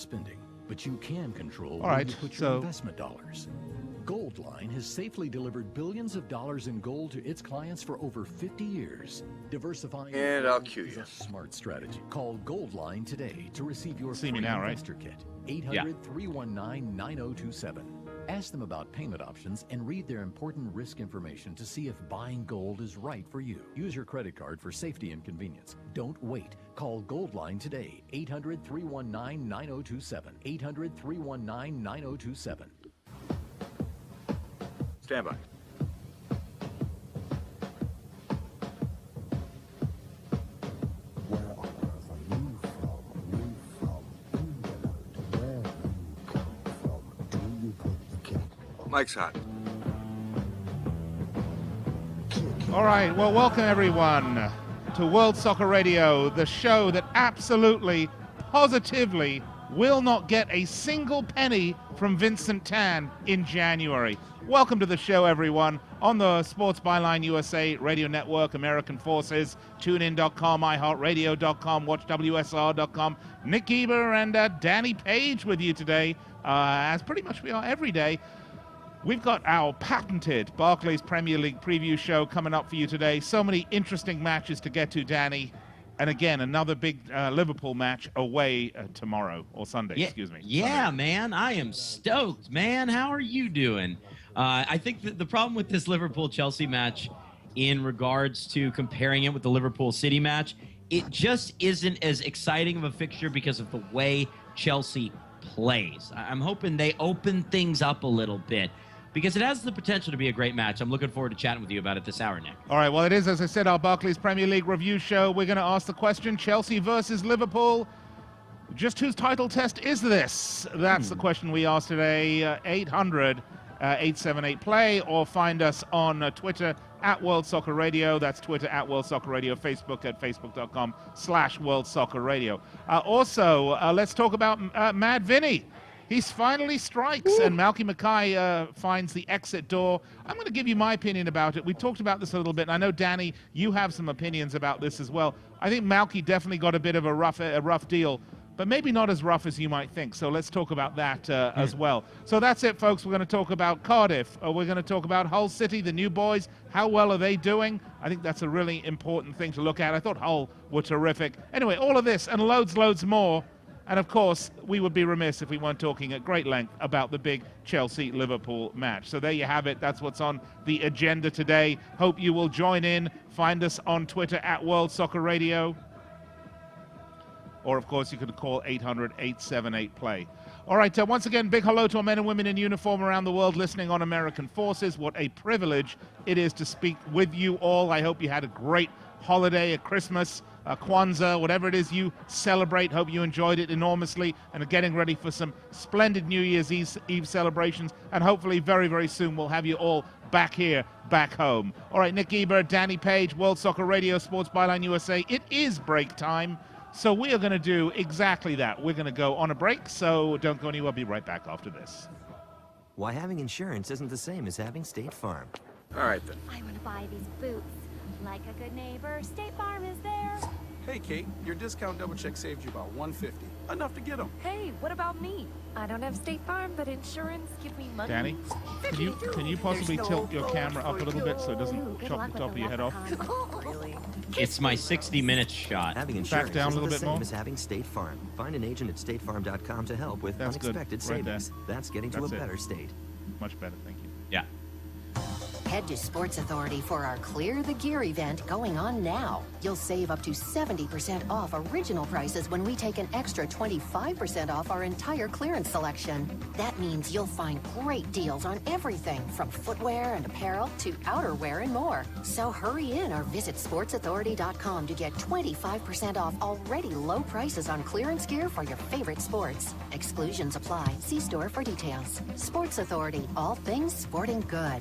spending, but you can control All where right, you put your investment dollars. Goldline has safely delivered billions of dollars in gold to its clients for over 50 years. Diversifying And I'll cue is you. a smart strategy. Call Goldline today to receive your See free me now, right? investor kit. 800-319-9027. Ask them about payment options and read their important risk information to see if buying gold is right for you. Use your credit card for safety and convenience. Don't wait. Call Goldline today. 800-319-9027. 800-319-9027. Stand by. Where on earth are you from? You from England? Where you come from? Do you put the kettle Mike's hot. All right, well, welcome everyone to World Soccer Radio, the show that absolutely, positively will not get a single penny from Vincent Tan in January. Welcome to the show, everyone, on the Sports Byline USA Radio Network, American Forces, TuneIn.com, iHeartRadio.com, WatchWSR.com. Nick Geber and Danny Page with you today, as pretty much we are every day. We've got our patented Barclays Premier League preview show coming up for you today. So many interesting matches to get to, Danny. And again, another big Liverpool match away tomorrow, or Sunday, excuse me. Yeah, Sunday. man, I am stoked, man. How are you doing? I think that the problem with this Liverpool-Chelsea match in regards to comparing it with the Liverpool-City match, it just isn't as exciting of a fixture because of the way Chelsea plays. I'm hoping they open things up a little bit, because it has the potential to be a great match. I'm looking forward to chatting with you about it this hour, Nick. All right, well, it is, as I said, our Barclays Premier League review show. We're going to ask the question, Chelsea versus Liverpool. Just whose title test is this? That's the question we asked today. 800-878-PLAY, or find us on Twitter at World Soccer Radio. That's Twitter at World Soccer Radio. Facebook at facebook.com/World Soccer Radio. Also, let's talk about Mad Vinny. He finally strikes, and Malky Mackay finds the exit door. I'm going to give you my opinion about it. We talked about this a little bit, and I know, Danny, you have some opinions about this as well. I think Malky definitely got a bit of a rough deal, but maybe not as rough as you might think. So let's talk about that as well. So that's it, folks. We're going to talk about Cardiff. We're going to talk about Hull City, the new boys. How well are they doing? I think that's a really important thing to look at. I thought Hull were terrific. Anyway, all of this and loads more. And, of course, we would be remiss if we weren't talking at great length about the big Chelsea-Liverpool match. So there you have it. That's what's on the agenda today. Hope you will join in. Find us on Twitter at World Soccer Radio. Or, of course, you could call 800-878-PLAY. All right, once again, big hello to our men and women in uniform around the world listening on American Forces. What a privilege it is to speak with you all. I hope you had a great holiday, a Christmas, Kwanzaa, whatever it is you celebrate. Hope you enjoyed it enormously and are getting ready for some splendid New Year's Eve celebrations. And hopefully very, very soon we'll have you all back here, back home. All right, Nick Geber, Danny Page, World Soccer Radio, Sports Byline USA. It is break time. So we are going to do exactly that. We're going to go on a break, so don't go anywhere. I'll be right back after this. Why having insurance isn't the same as having State Farm. All right, then. I want to buy these boots. Like a good neighbor, State Farm is there. Hey, Kate, your discount double check saved you about $150. Enough to get them. Hey, what about me? I don't have State Farm, but insurance gives me money. Danny, can you possibly tilt your camera up a little bit so it doesn't chop the top of your head off? Really? It's my 60 minutes shot. Having insurance down a isn't little the bit same more. as having State Farm. Find an agent at statefarm.com to help with That's good. unexpected Right there. savings. That's getting to That's a it. better state. Much better, thank you. Yeah. Head to Sports Authority for our Clear the Gear event going on now. You'll save up to 70% off original prices when we take an extra 25% off our entire clearance selection. That means you'll find great deals on everything from footwear and apparel to outerwear and more. So hurry in or visit sportsauthority.com to get 25% off already low prices on clearance gear for your favorite sports. Exclusions apply. See store for details. Sports Authority, all things sporting good.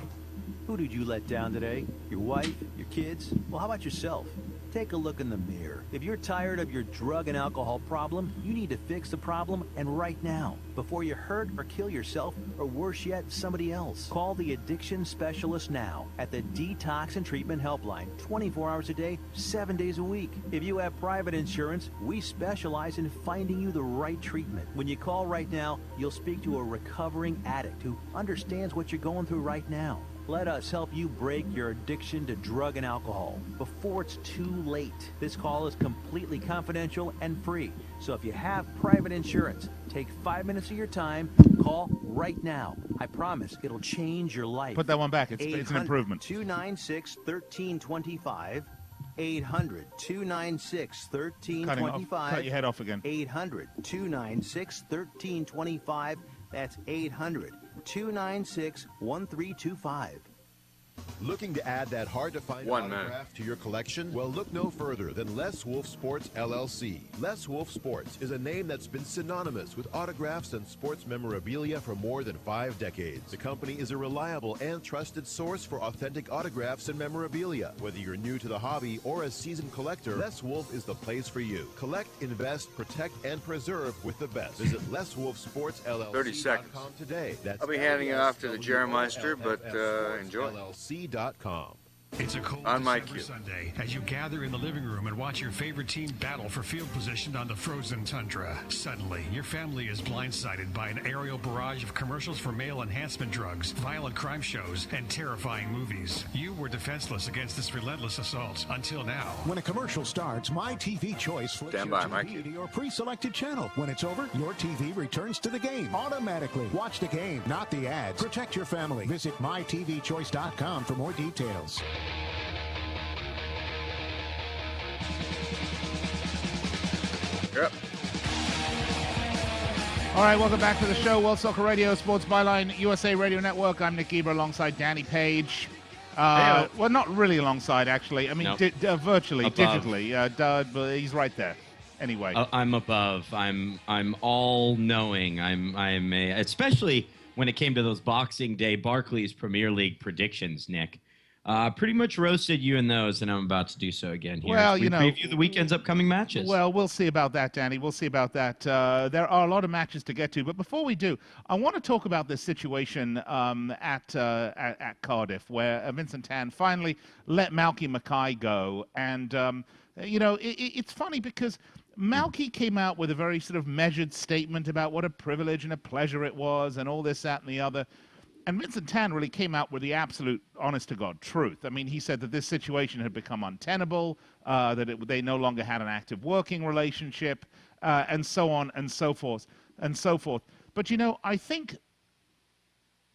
Who did you let down today? Your wife? Your kids? Well, how about yourself? Take a look in the mirror. If you're tired of your drug and alcohol problem, you need to fix the problem, and right now, before you hurt or kill yourself, or worse yet, somebody else. Call the addiction specialist now at the Detox and Treatment Helpline, 24 hours a day, 7 days a week. If you have private insurance, we specialize in finding you the right treatment. When you call right now, you'll speak to a recovering addict who understands what you're going through right now. Let us help you break your addiction to drug and alcohol before it's too late. This call is completely confidential and free. So if you have private insurance, take 5 minutes of your time, call right now. I promise it'll change your life. Put that one back. It's an improvement. 800-296-1325. 800-296-1325. Cut your head off again. 800-296-1325. That's 800-296-1325. Looking to add that hard-to-find autograph to your collection? Well, look no further than Les Wolf Sports, LLC. Les Wolf Sports is a name that's been synonymous with autographs and sports memorabilia for more than 5 decades. The company is a reliable and trusted source for authentic autographs and memorabilia. Whether you're new to the hobby or a seasoned collector, Les Wolf is the place for you. Collect, invest, protect, and preserve with the best. Visit LesWolfSportsLLC.com 30 seconds. today. That's I'll be handing it off to the Jeremeister, but enjoy. LLC.com. It's a cold on my December Sunday as you gather in the living room and watch your favorite team battle for field position on the frozen tundra. Suddenly, your family is blindsided by an aerial barrage of commercials for male enhancement drugs, violent crime shows, and terrifying movies. You were defenseless against this relentless assault until now. When a commercial starts, My TV Choice flips Stand your by, Mike. TV to your pre-selected channel. When it's over, your TV returns to the game automatically. Watch the game, not the ads. Protect your family. Visit MyTVChoice.com for more details. Yep. All right, welcome back to the show. World Soccer Radio, Sports Byline, USA Radio Network. I'm Nick Geber alongside Danny Page. Well, not really alongside, actually. I mean, Nope. virtually, Above. digitally. But he's right there. Anyway. I'm above. I'm all-knowing. I'm especially when it came to those Boxing Day Barclays Premier League predictions, Nick. Pretty much roasted you in those, and I'm about to do so again here. Well, as we preview the weekend's upcoming matches. Well, we'll see about that, Danny. We'll see about that. There are a lot of matches to get to, but before we do, I want to talk about this situation at Cardiff, where Vincent Tan finally let Malky Mackay go, and it's funny because Malky came out with a very sort of measured statement about what a privilege and a pleasure it was, and all this, that, and the other. And Vincent Tan really came out with the absolute, honest-to-God truth. I mean, he said that this situation had become untenable, that they no longer had an active working relationship, and so on and so forth, and so forth. But, I think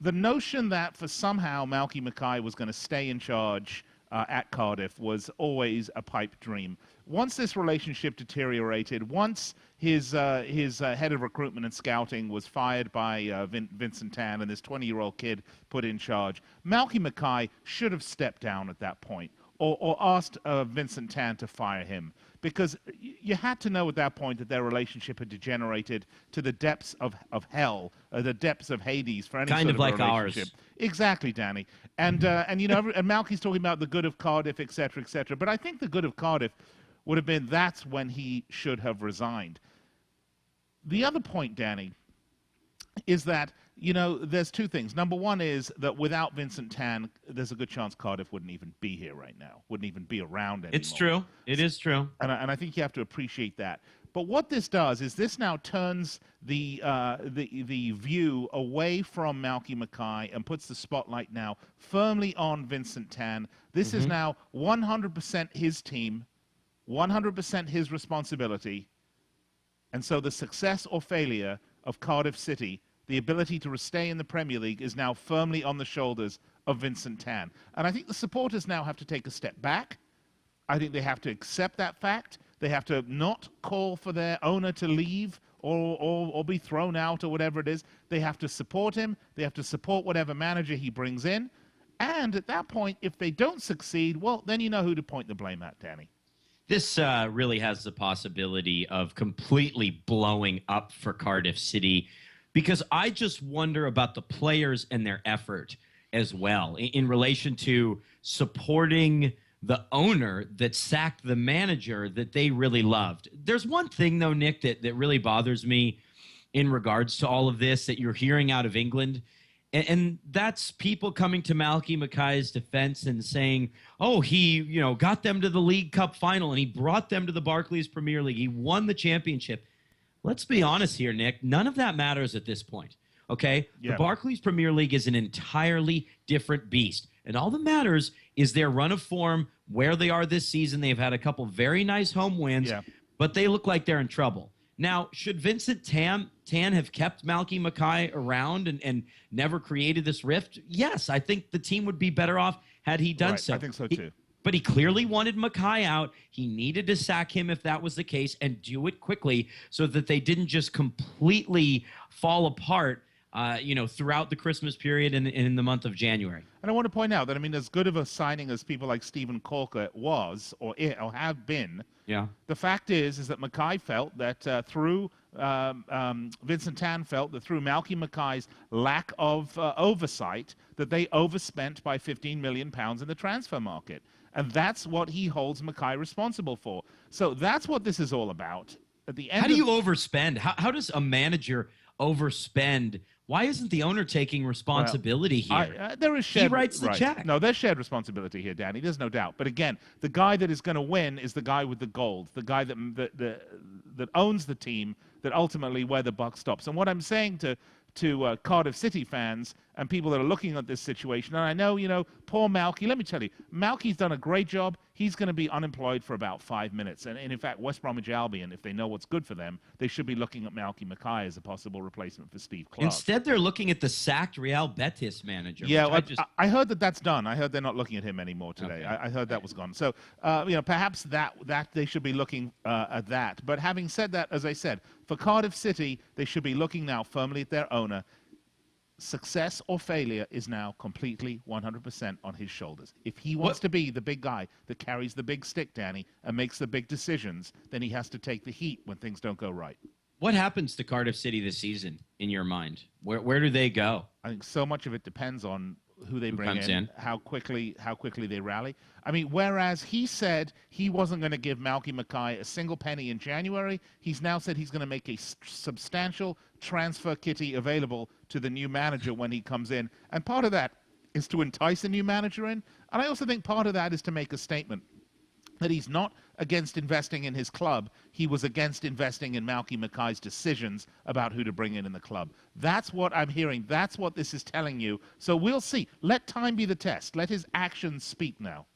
the notion that for somehow Malky Mackay was going to stay in charge at Cardiff was always a pipe dream. Once this relationship deteriorated, once his head of recruitment and scouting was fired by Vincent Tan and this 20-year-old kid put in charge, Malky Mackay should have stepped down at that point or asked Vincent Tan to fire him, because you had to know at that point that their relationship had degenerated to the depths of hell, the depths of Hades for any kind sort of of like relationship. ours. Exactly, Danny. And and Malky's talking about the good of Cardiff, etc., etc. But I think the good of Cardiff would have been that's when he should have resigned. The other point, Danny, is that, there's two things. Number one is that without Vincent Tan, there's a good chance Cardiff wouldn't even be here right now, wouldn't even be around anymore. It's true. It is true. And I think you have to appreciate that. But what this does is this now turns the view away from Malky Mackay and puts the spotlight now firmly on Vincent Tan. This is now 100% his team, 100% his responsibility. And so the success or failure of Cardiff City, the ability to stay in the Premier League, is now firmly on the shoulders of Vincent Tan. And I think the supporters now have to take a step back. I think they have to accept that fact. They have to not call for their owner to leave or be thrown out or whatever it is. They have to support him. They have to support whatever manager he brings in. And at that point, if they don't succeed, well, then you know who to point the blame at, Danny. This really has the possibility of completely blowing up for Cardiff City, because I just wonder about the players and their effort as well in relation to supporting the owner that sacked the manager that they really loved. There's one thing, though, Nick, that really bothers me in regards to all of this that you're hearing out of England. And that's people coming to Malky Mackay's defense and saying, oh, he, got them to the League Cup final and he brought them to the Barclays Premier League. He won the championship. Let's be honest here, Nick. None of that matters at this point. Okay? Yeah. The Barclays Premier League is an entirely different beast. And all that matters is their run of form, where they are this season. They've had a couple very nice home wins, but they look like they're in trouble. Now, should Vincent Tan have kept Malky Mackay around and never created this rift? Yes, I think the team would be better off had he done so. I think so too. But he clearly wanted Mackay out. He needed to sack him if that was the case and do it quickly so that they didn't just completely fall apart throughout the Christmas period and in the month of January. And I want to point out that, as good of a signing as people like Stephen Corker was or have been, the fact is that Mackay felt that Vincent Tan felt that through Malky Mackay's lack of oversight, that they overspent by £15 million in the transfer market. And that's what he holds Mackay responsible for. So that's what this is all about. At the end, how do you overspend? How does a manager overspend? Why isn't the owner taking responsibility here? There is shared, he writes the check. No, there's shared responsibility here, Danny. There's no doubt. But again, the guy that is going to win is the guy with the gold, the guy that owns the team, that ultimately where the buck stops. And what I'm saying to Cardiff City fans and people that are looking at this situation, and I know, poor Malky, let me tell you, Malky's done a great job. He's going to be unemployed for about 5 minutes. And in fact, West Bromwich Albion, if they know what's good for them, they should be looking at Malky Mackay as a possible replacement for Steve Clark. Instead, they're looking at the sacked Real Betis manager. Yeah, I heard that's done. I heard they're not looking at him anymore today. Okay. I heard that was gone. So, perhaps that they should be looking at that. But having said that, as I said, for Cardiff City, they should be looking now firmly at their owner. Success or failure is now completely 100% on his shoulders. If he wants to be the big guy that carries the big stick, Danny, and makes the big decisions, then he has to take the heat when things don't go right. What happens to Cardiff City this season, in your mind? Where do they go? I think so much of it depends on who they bring in, how quickly they rally. Whereas he said he wasn't going to give Malky Mackay a single penny in January, he's now said he's going to make a substantial transfer kitty available to the new manager when he comes in. And part of that is to entice a new manager in. And I also think part of that is to make a statement that he's not against investing in his club. He was against investing in Malky Mackay's decisions about who to bring in the club. That's what I'm hearing. That's what this is telling you. So we'll see. Let time be the test. Let his actions speak now.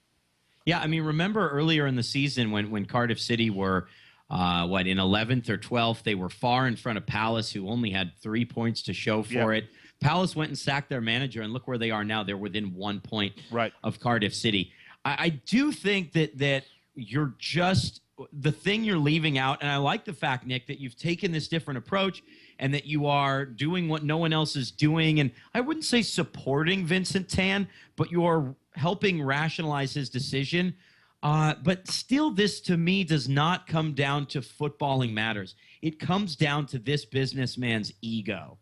Yeah, remember earlier in the season when Cardiff City were, in 11th or 12th, they were far in front of Palace, who only had 3 points to show for it. Palace went and sacked their manager, and look where they are now. They're within 1 point of Cardiff City. I do think that you're just the thing you're leaving out, and I like the fact, Nick, that you've taken this different approach and that you are doing what no one else is doing. And I wouldn't say supporting Vincent Tan, but you're helping rationalize his decision. But still, this to me does not come down to footballing matters. It comes down to this businessman's ego.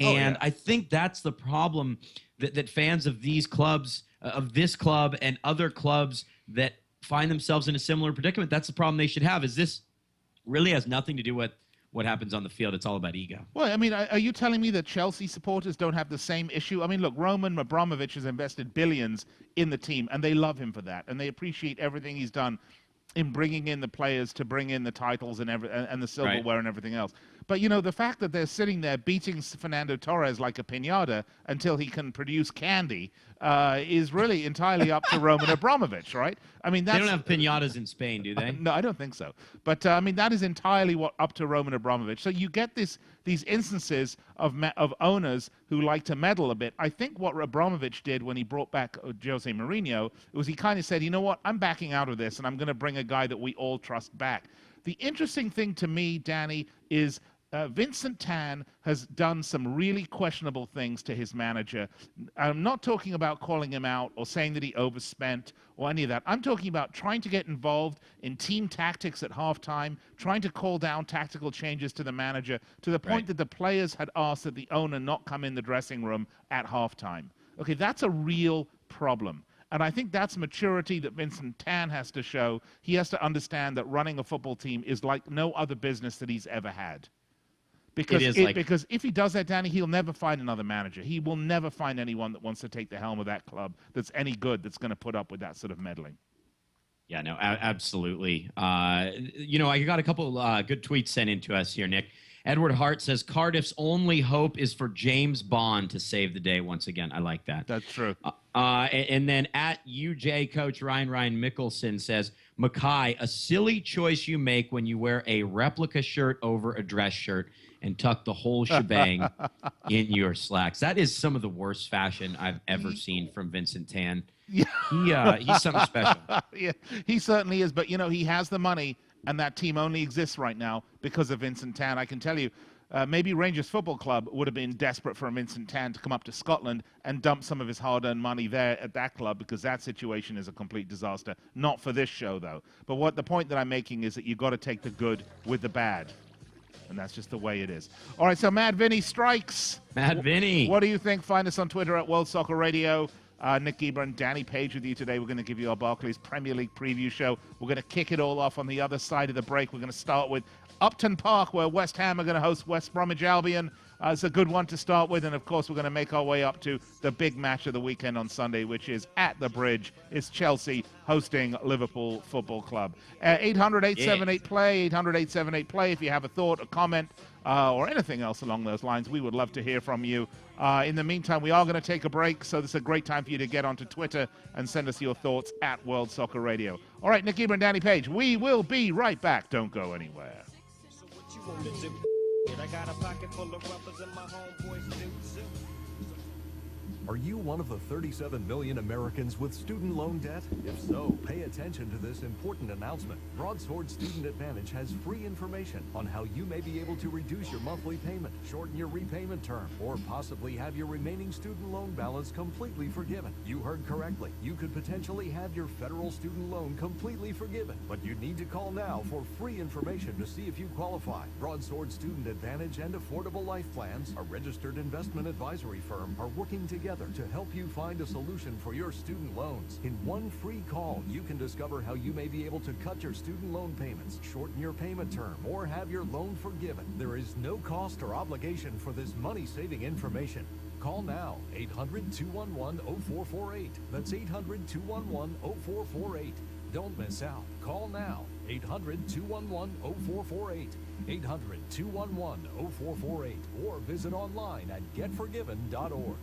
And I think that's the problem that fans of these clubs, of this club and other clubs that find themselves in a similar predicament, that's the problem they should have. Is this really has nothing to do with what happens on the field. It's all about ego. Well, are you telling me that Chelsea supporters don't have the same issue? Look, Roman Abramovich has invested billions in the team, and they love him for that, and they appreciate everything he's done in bringing in the players to bring in the titles and the silverware and everything else. But, the fact that they're sitting there beating Fernando Torres like a piñata until he can produce candy is really entirely up to Roman Abramovich, right? They don't have piñatas in Spain, do they? No, I don't think so. But, that is entirely up to Roman Abramovich. So you get these instances of owners who like to meddle a bit. I think what Abramovich did when he brought back Jose Mourinho was he kind of said, you know what, I'm backing out of this, and I'm going to bring a guy that we all trust back. The interesting thing to me, Danny, is Vincent Tan has done some really questionable things to his manager. I'm not talking about calling him out or saying that he overspent or any of that. I'm talking about trying to get involved in team tactics at halftime, trying to call down tactical changes to the manager to the point that the players had asked that the owner not come in the dressing room at halftime. Okay, that's a real problem. And I think that's maturity that Vincent Tan has to show. He has to understand that running a football team is like no other business that he's ever had. Because because if he does that, Danny, he'll never find another manager. He will never find anyone that wants to take the helm of that club that's any good, that's going to put up with that sort of meddling. Yeah, no, absolutely. I got a couple good tweets sent in to us here, Nick. Edward Hart says Cardiff's only hope is for James Bond to save the day once again. I like that. That's true. And then at UJ coach Ryan Mickelson says, Mackay, a silly choice you make when you wear a replica shirt over a dress shirt and tuck the whole shebang in your slacks. That is some of the worst fashion I've ever seen from Vincent Tan. Yeah. He's something special. Yeah, he certainly is. But, he has the money, and that team only exists right now because of Vincent Tan. I can tell you, maybe Rangers Football Club would have been desperate for Vincent Tan to come up to Scotland and dump some of his hard-earned money there at that club, because that situation is a complete disaster. Not for this show, though. But the point that I'm making is that you've got to take the good with the bad. And that's just the way it is. All right, so Mad Vinny strikes. Mad Vinny. What do you think? Find us on Twitter at World Soccer Radio. Nick Geber and Danny Page with you today. We're going to give you our Barclays Premier League preview show. We're going to kick it all off on the other side of the break. We're going to start with Upton Park, where West Ham are going to host West Bromwich Albion. It's a good one to start with. And, of course, we're going to make our way up to the big match of the weekend on Sunday, which is at the Bridge. It's Chelsea hosting Liverpool Football Club. 800-878-PLAY, 800-878-PLAY. If you have a thought, a comment, or anything else along those lines, we would love to hear from you. In the meantime, we are going to take a break, so this is a great time for you to get onto Twitter and send us your thoughts at World Soccer Radio. All right, Nick Geber and Danny Page, we will be right back. Don't go anywhere. I got a pocket full of rubbers and my homeboys do too. Are you one of the 37 million Americans with student loan debt? If so, pay attention to this important announcement. Broadsword Student Advantage has free information on how you may be able to reduce your monthly payment, shorten your repayment term, or possibly have your remaining student loan balance completely forgiven. You heard correctly. You could potentially have your federal student loan completely forgiven, but you need to call now for free information to see if you qualify. Broadsword Student Advantage and Affordable Life Plans, a registered investment advisory firm, are working together to help you find a solution for your student loans. In one free call, you can discover how you may be able to cut your student loan payments, shorten your payment term, or have your loan forgiven. There is no cost or obligation for this money-saving information. Call now, 800-211-0448. That's 800-211-0448. Don't miss out. Call now, 800-211-0448. 800-211-0448. Or visit online at getforgiven.org.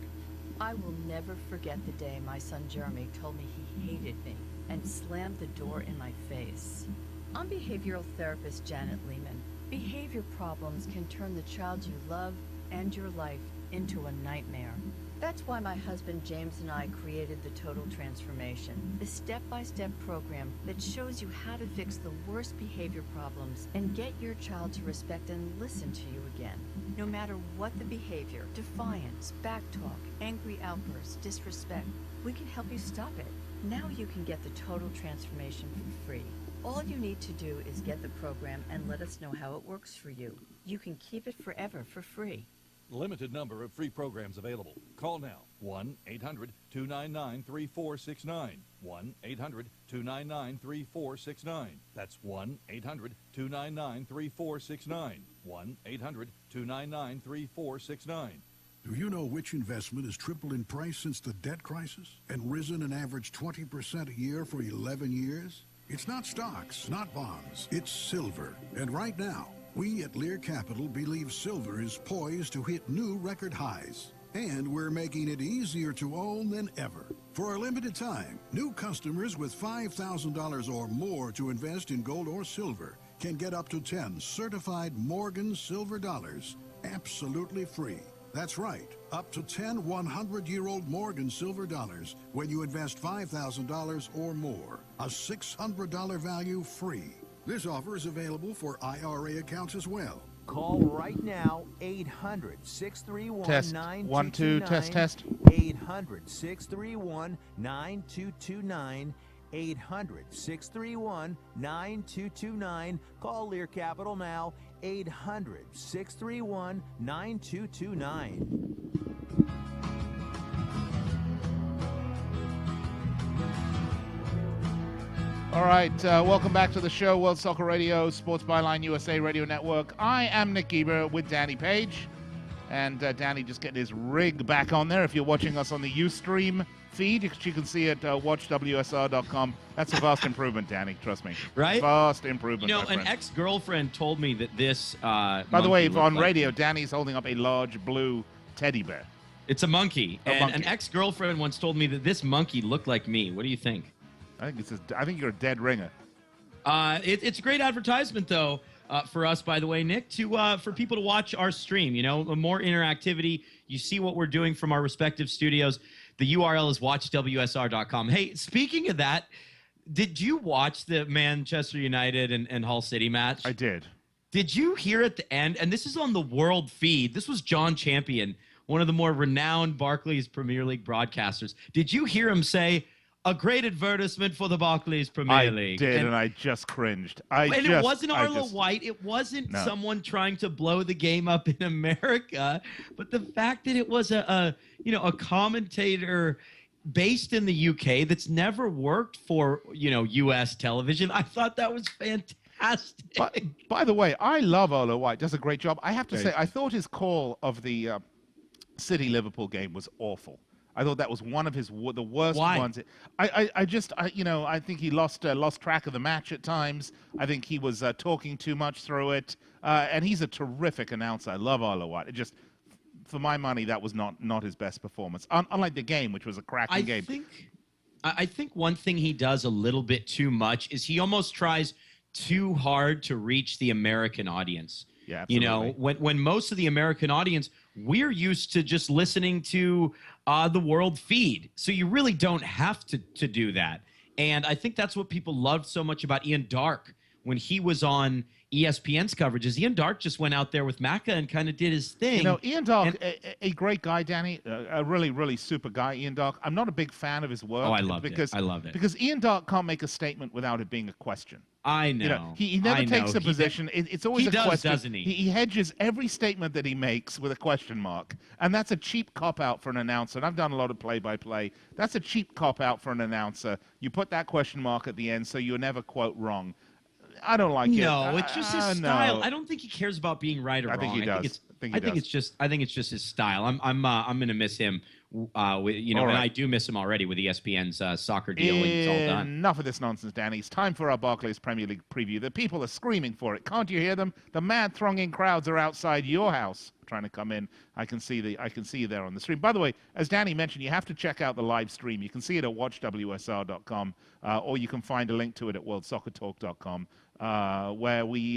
I will never forget the day my son Jeremy told me he hated me and slammed the door in my face. I'm behavioral therapist Janet Lehman. Behavior problems can turn the child you love and your life into a nightmare. That's why my husband James and I created the Total Transformation, the step-by-step program that shows you how to fix the worst behavior problems and get your child to respect and listen to you again. No matter what the behavior, defiance, backtalk, angry outbursts, disrespect, we can help you stop it. Now you can get the Total Transformation for free. All you need to do is get the program and let us know how it works for you. You can keep it forever for free. Limited number of free programs available. Call now. 1-800-299-3469. 1-800-299-3469. That's 1-800-299-3469. 1-800-299-3469. Do you know which investment has tripled in price since the debt crisis and risen an average 20% a year for 11 years? It's not stocks, not bonds. It's silver. And right now, we at Lear Capital believe silver is poised to hit new record highs. And we're making it easier to own than ever. For a limited time, new customers with $5,000 or more to invest in gold or silver can get up to 10 certified Morgan silver dollars absolutely free. That's right, up to 10 100-year-old Morgan silver dollars when you invest $5,000 or more. A $600 value free. This offer is available for IRA accounts as well. Call right now, 800-631-9229. 1 2 test. 800-631-9229. 800-631-9229. Call Lear Capital now, 800-631-9229. All right, welcome back to the show, World Soccer Radio, Sports Byline USA Radio Network. I am Nick Geber with Danny Page. And Danny just getting his rig back on there. If you're watching us on the Ustream feed, you can see it watchwsr.com. That's a vast improvement, Danny. Trust me. Right? Vast improvement. You know, an ex-girlfriend told me that this. By the way, on radio, Danny's holding up a large blue teddy bear. It's a monkey. An ex-girlfriend once told me that this monkey looked like me. What do you think? I think you're a dead ringer. It's a great advertisement, though. For us, by the way, Nick, for people to watch our stream, you know, more interactivity. You see what we're doing from our respective studios. The URL is watchwsr.com. Hey, speaking of that, did you watch the Manchester United and Hull City match? I did. Did you hear at the end, and this is on the world feed, this was John Champion, one of the more renowned Barclays Premier League broadcasters. Did you hear him say, a great advertisement for the Barclays Premier League? I did, and I just cringed. It wasn't Arlo White. It wasn't someone trying to blow the game up in America. But the fact that it was a commentator based in the UK that's never worked for, U.S. television, I thought that was fantastic. By the way, I love Arlo White. Does a great job. I have to say, I thought his call of the City-Liverpool game was awful. I thought that was one of the worst ones. I think he lost track of the match at times. I think he was talking too much through it. And he's a terrific announcer. I love Arlo White. It just, for my money, that was not his best performance. Unlike the game, which was a cracking game. I think one thing he does a little bit too much is he almost tries too hard to reach the American audience. Yeah, absolutely. You know, when most of the American audience, we're used to just listening to the world feed. So you really don't have to do that. And I think that's what people loved so much about Ian Darke when he was on ESPN's coverage. Is Ian Darke just went out there with Macca and kind of did his thing. You know, Ian Darke, a great guy, Danny, a really, really super guy, Ian Darke. I'm not a big fan of his work. Oh, I loved it. Because Ian Darke can't make a statement without it being a question. I know. You know, he never takes a position. It's always a question. Doesn't he? He hedges every statement that he makes with a question mark. And that's a cheap cop-out for an announcer. And I've done a lot of play-by-play. That's a cheap cop-out for an announcer. You put that question mark at the end so you're never, quote, wrong. I don't like it. No, it's just his style. I don't think he cares about being right or wrong. I think he does. I think it's just his style. I'm gonna miss him. And I do miss him already with ESPN's soccer deal when it's all done. Enough of this nonsense, Danny. It's time for our Barclays Premier League preview. The people are screaming for it. Can't you hear them? The mad thronging crowds are outside your house trying to come in. I can see you there on the stream. By the way, as Danny mentioned, you have to check out the live stream. You can see it at watchwsr.com, or you can find a link to it at worldsoccertalk.com, where we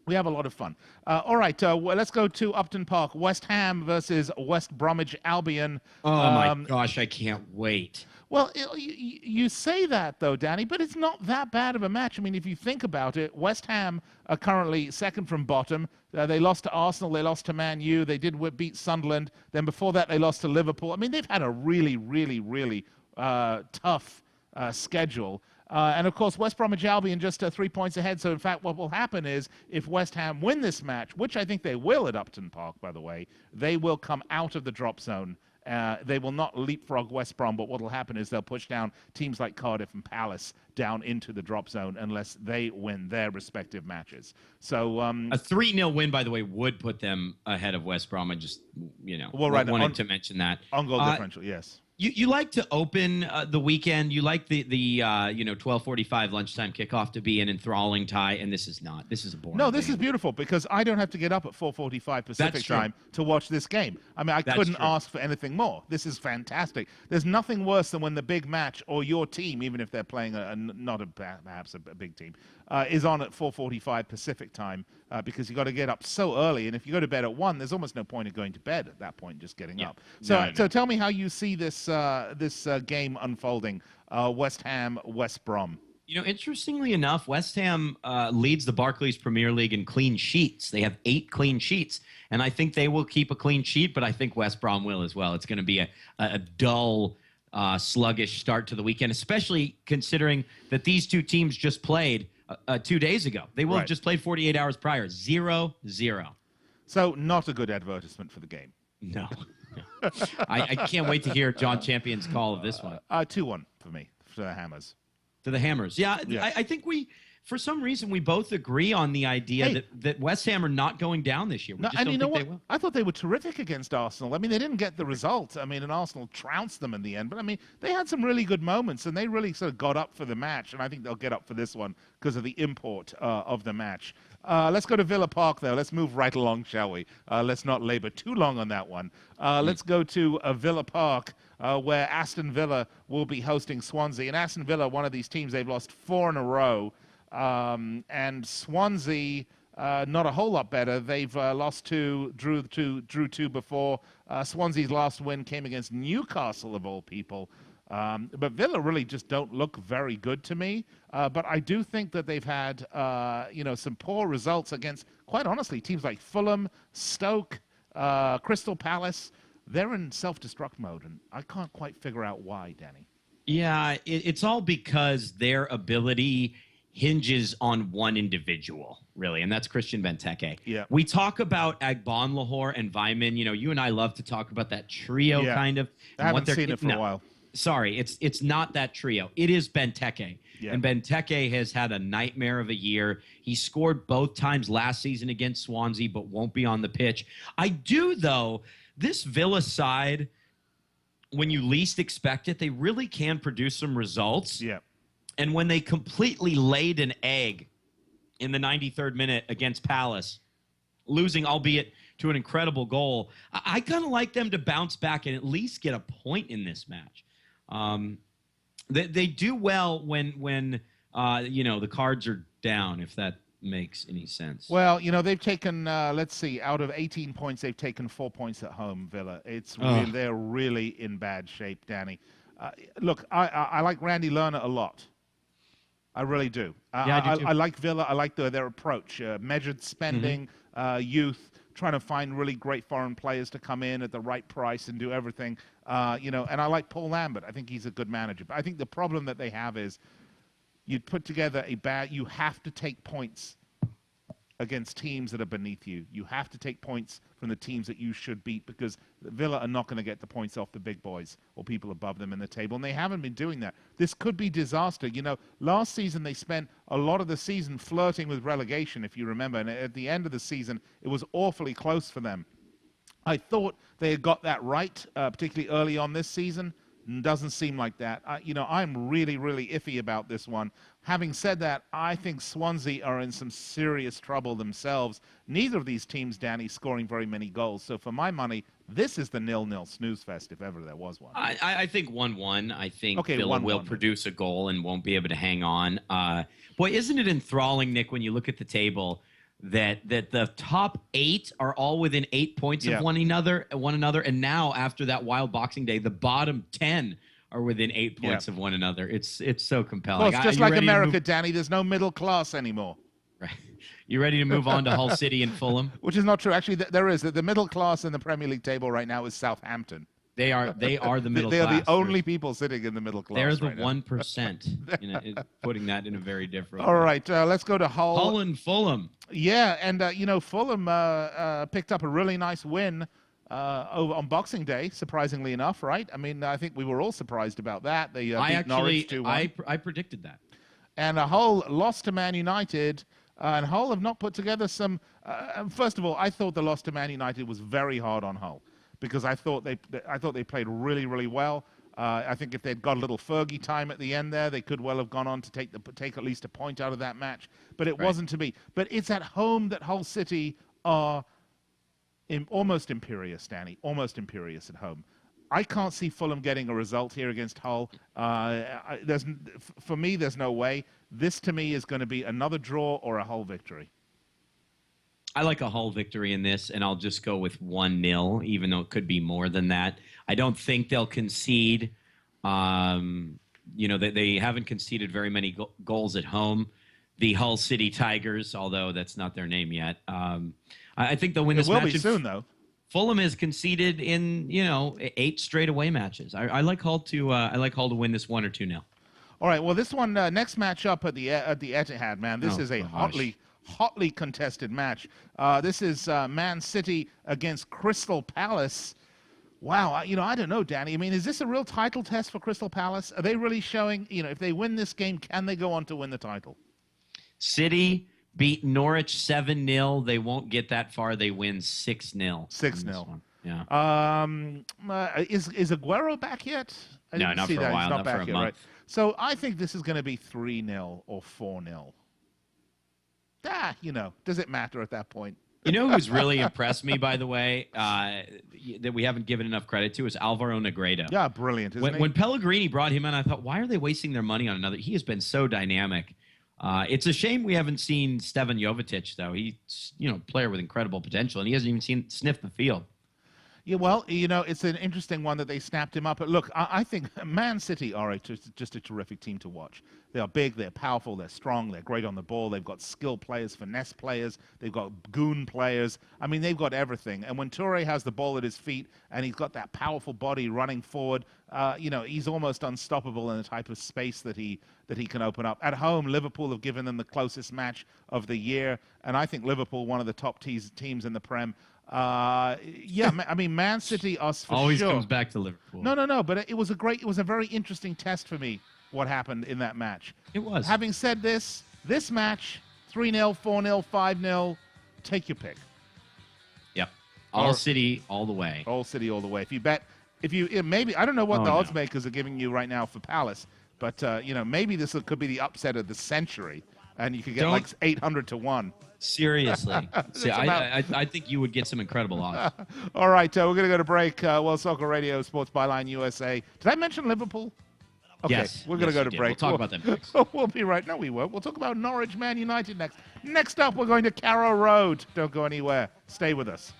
have a lot of fun. All right, let's go to Upton Park. West Ham versus West Bromwich Albion. Oh, my gosh, I can't wait. Well, you say that, though, Danny, but it's not that bad of a match. I mean, if you think about it, West Ham are currently second from bottom. They lost to Arsenal. They lost to Man U. They did beat Sunderland. Then before that, they lost to Liverpool. I mean, they've had a really, really, really tough schedule. And, of course, West Bromwich Albion just 3 points ahead. So, in fact, what will happen is if West Ham win this match, which I think they will at Upton Park, by the way, they will come out of the drop zone. They will not leapfrog West Brom, but what will happen is they'll push down teams like Cardiff and Palace down into the drop zone unless they win their respective matches. So a 3-0 win, by the way, would put them ahead of West Brom. I just, wanted to mention that. On goal differential, yes. You like to open the weekend. You like the 12:45 lunchtime kickoff to be an enthralling tie, and this is not. This is a boring. No, this game. is beautiful because I don't have to get up at 4:45 Pacific time to watch this game. I mean, I couldn't ask for anything more. This is fantastic. There's nothing worse than when the big match or your team, even if they're playing perhaps a big team, is on at 4:45 Pacific time because you got to get up so early, and if you go to bed at 1, there's almost no point in going to bed at that point, just getting up. So tell me how you see this game unfolding. West Ham, West Brom. You know, interestingly enough, West Ham leads the Barclays Premier League in clean sheets. They have 8 clean sheets, and I think they will keep a clean sheet, but I think West Brom will as well. It's going to be a dull, sluggish start to the weekend, especially considering that these two teams just played 2 days ago. They will have just played 48 hours prior. 0-0. So not a good advertisement for the game. No. I can't wait to hear John Champion's call of this one. 2-1 for me, for the Hammers. To the Hammers. Yeah, Yeah. I think for some reason, we both agree on the idea that West Ham are not going down this year. We No, just and don't you know think what? they will. I thought they were terrific against Arsenal. I mean, they didn't get the result. I mean, and Arsenal trounced them in the end. But, I mean, they had some really good moments, and they really sort of got up for the match. And I think they'll get up for this one because of the import of the match. Let's go to Villa Park, though. Let's move right along, shall we? Let's not labor too long on that one. Let's go to Villa Park, where Aston Villa will be hosting Swansea. And Aston Villa, one of these teams, they've lost 4 in a row. And Swansea, not a whole lot better. They've lost 2, drew 2 before. Swansea's last win came against Newcastle, of all people. But Villa really just don't look very good to me. But I do think that they've had, some poor results against, quite honestly, teams like Fulham, Stoke, Crystal Palace. They're in self-destruct mode, and I can't quite figure out why, Danny. Yeah, it's all because their ability hinges on one individual, really, and that's Christian Benteke. Yeah. We talk about Agbonlahor and Weimann. You know, you and I love to talk about that trio, kind of. I haven't seen it for a while. Sorry, it's not that trio. It is Benteke. Yeah. And Benteke has had a nightmare of a year. He scored both times last season against Swansea, but won't be on the pitch. I do, though, this Villa side, when you least expect it, they really can produce some results. Yeah. And when they completely laid an egg in the 93rd minute against Palace, losing, albeit to an incredible goal, I kind of like them to bounce back and at least get a point in this match. They do well when the cards are down, if that makes any sense. Well, they've taken, let's see, out of 18 points, they've taken 4 points at home, Villa. They're really in bad shape, Danny. Look, I like Randy Lerner a lot. I really do. Yeah, I do too. I like Villa. I like their approach, measured spending, youth, trying to find really great foreign players to come in at the right price and do everything. And I like Paul Lambert. I think he's a good manager. But I think the problem that they have is you put together you have to take points against teams that are beneath you. You have to take points from the teams that you should beat because Villa are not going to get the points off the big boys or people above them in the table, and they haven't been doing that. This could be disaster. Last season they spent a lot of the season flirting with relegation, if you remember, and at the end of the season it was awfully close for them. I thought they had got that right, particularly early on this season. Doesn't seem like that. I'm really, really iffy about this one. Having said that, I think Swansea are in some serious trouble themselves. Neither of these teams, Danny, scoring very many goals. So for my money, this is the 0-0 snooze fest, if ever there was one. I think 1-1. I think Okay, Villa 1-1. will produce a goal and won't be able to hang on. Boy, isn't it enthralling, Nick, when you look at the table, that the top 8 are all within 8 points of one another, and now after that wild Boxing Day, the bottom 10 are within 8 points of one another. It's so compelling. Well, it's just like America, Danny. There's no middle class anymore. Right. You ready to move on to Hull City and Fulham? Which is not true. Actually, there is. The middle class in the Premier League table right now is Southampton. They are the middle they class. They are the only people sitting in the middle class. They're the right 1%. Putting that in a very different All way. right, let's go to Hull. Hull and Fulham. Yeah, and Fulham picked up a really nice win over on Boxing Day, surprisingly enough, right? I mean, I think we were all surprised about that. They beat Norwich 2-1. I predicted that. And Hull lost to Man United, and Hull have not put together some. First of all, I thought the loss to Man United was very hard on Hull because I thought they played really, really well. I think if they'd got a little Fergie time at the end there, they could well have gone on to take at least a point out of that match. But it wasn't to be. But it's at home that Hull City are almost imperious, Danny. Almost imperious at home. I can't see Fulham getting a result here against Hull. For me, there's no way. This, to me, is going to be another draw or a Hull victory. I like a Hull victory in this, and I'll just go with 1-0, even though it could be more than that. I don't think they'll concede. They haven't conceded very many goals at home. The Hull City Tigers, although that's not their name yet. I think they'll win this match. It will be soon, though. Fulham has conceded in 8 straight away matches. I like Hull to win this 1 or 2-0. All right. Well, this one next match up at the Etihad, man. This is a hotly contested match. This is Man City against Crystal Palace. Wow, I don't know, Danny. I mean, is this a real title test for Crystal Palace? Are they really showing, if they win this game, can they go on to win the title? City beat Norwich 7-0. They won't get that far. They win 6-0. 6-0. Yeah. Is Aguero back yet? No, not for a while. Not for a month. Right? So I think this is going to be 3-0 or 4-0. Does it matter at that point? You know who's really impressed me, by the way, that we haven't given enough credit to is Alvaro Negredo. Yeah, brilliant, isn't he? When Pellegrini brought him in, I thought, why are they wasting their money on another? He has been so dynamic. It's a shame we haven't seen Stevan Jovetic, though. He's, a player with incredible potential, and he hasn't even sniffed the field. Yeah, well, it's an interesting one that they snapped him up. But look, I think Man City are just a terrific team to watch. They are big, they're powerful, they're strong, they're great on the ball. They've got skill players, finesse players, they've got goon players. I mean, they've got everything. And when Toure has the ball at his feet and he's got that powerful body running forward, he's almost unstoppable in the type of space that he can open up. At home, Liverpool have given them the closest match of the year, and I think Liverpool, one of the top teams in the Prem. I mean, Man City, us for always sure. comes back to Liverpool. No, but it was a very interesting test for me, what happened in that match. It was. Having said this match, 3-0, 4-0, 5-0, take your pick. Yep. All City, all the way. All City, all the way. Maybe, I don't know what the odds makers are giving you right now for Palace, but, maybe this could be the upset of the century, and you could get like 800 to 1. Seriously. I think you would get some incredible odds. All right, we're going to go to break. World Soccer Radio, Sports Byline USA. Did I mention Liverpool? Okay, yes. We're going to go to break. We'll talk about them next. We'll be right. No, we won't. We'll talk about Norwich Man United next. Next up, we're going to Carrow Road. Don't go anywhere. Stay with us.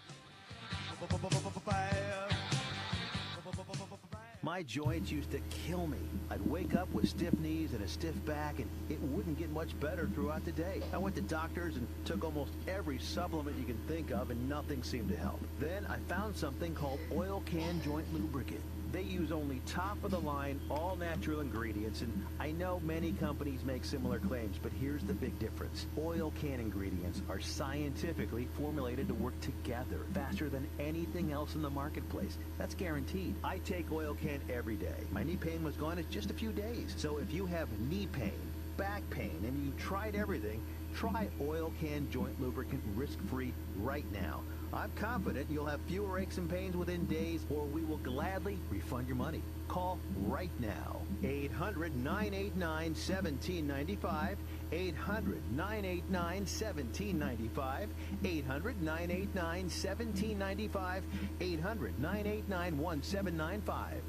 My joints used to kill me. I'd wake up with stiff knees and a stiff back, and it wouldn't get much better throughout the day. I went to doctors and took almost every supplement you can think of, and nothing seemed to help. Then I found something called Oil Can Joint Lubricant. They use only top-of-the-line, all-natural ingredients, and I know many companies make similar claims, but here's the big difference. Oil Can ingredients are scientifically formulated to work together faster than anything else in the marketplace. That's guaranteed. I take Oil Can every day. My knee pain was gone in just a few days. So if you have knee pain, back pain, and you tried everything, try Oil Can Joint Lubricant risk-free right now. I'm confident you'll have fewer aches and pains within days, or we will gladly refund your money. Call right now. 800-989-1795. 800-989-1795. 800-989-1795. 800-989-1795.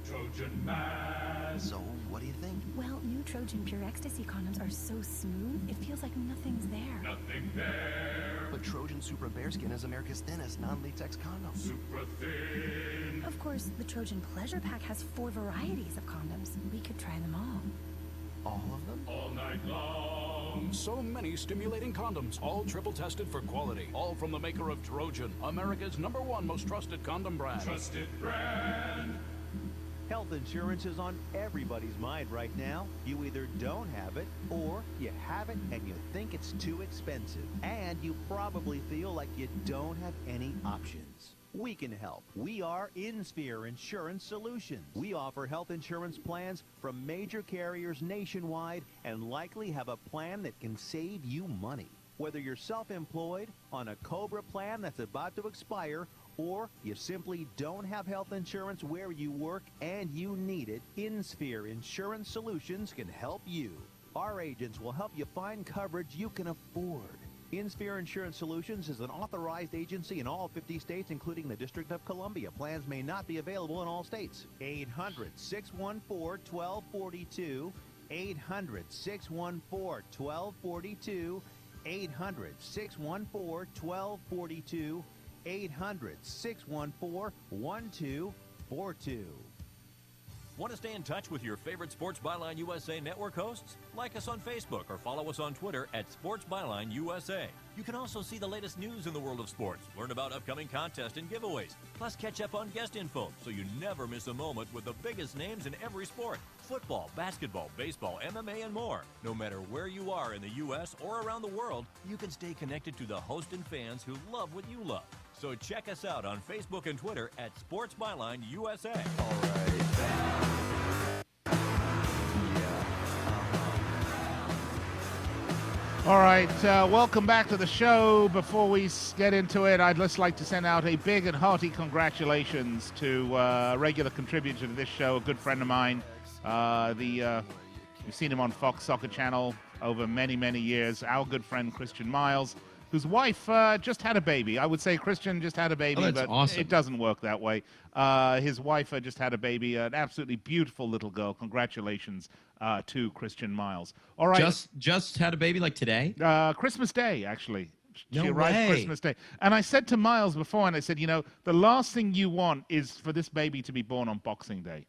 Trojan Man. So, what do you think? Well, new Trojan Pure Ecstasy condoms are so smooth, it feels like nothing's there. Nothing there. But Trojan Super Bearskin is America's thinnest non-latex condom. Super thin. Of course, the Trojan Pleasure Pack has 4 varieties of condoms. We could try them all. All of them? All night long. So many stimulating condoms, all triple tested for quality. All from the maker of Trojan, America's #1 most trusted condom brand. Trusted brand. Health insurance is on everybody's mind right now. You either don't have it, or you have it and you think it's too expensive. And you probably feel like you don't have any options. We can help. We are InSphere Insurance Solutions. We offer health insurance plans from major carriers nationwide and likely have a plan that can save you money. Whether you're self-employed, on a COBRA plan that's about to expire, or you simply don't have health insurance where you work and you need it, InSphere Insurance Solutions can help you. Our agents will help you find coverage you can afford. InSphere Insurance Solutions is an authorized agency in all 50 states, including the District of Columbia. Plans may not be available in all states. 800-614-1242. 800-614-1242. 800-614-1242. 800-614-1242. Want to stay in touch with your favorite Sports Byline USA network hosts? Like us on Facebook or follow us on Twitter at Sports Byline USA. You can also see the latest news in the world of sports, learn about upcoming contests and giveaways, plus catch up on guest info so you never miss a moment with the biggest names in every sport. Football, basketball, baseball, MMA, and more. No matter where you are in the U.S. or around the world, you can stay connected to the host and fans who love what you love. So check us out on Facebook and Twitter at Sports Byline USA. All right, welcome back to the show. Before we get into it, I'd just like to send out a big and hearty congratulations to a regular contributor to this show, a good friend of mine. You've seen him on Fox Soccer Channel over many, many years. Our good friend Christian Miles, whose wife just had a baby. I would say Christian just had a baby, but awesome. It doesn't work that way. His wife just had a baby, an absolutely beautiful little girl. Congratulations to Christian Miles. All right. Just had a baby like today? Christmas Day, actually. No She arrived way. Christmas Day. And I said to Miles before, and I said, the last thing you want is for this baby to be born on Boxing Day.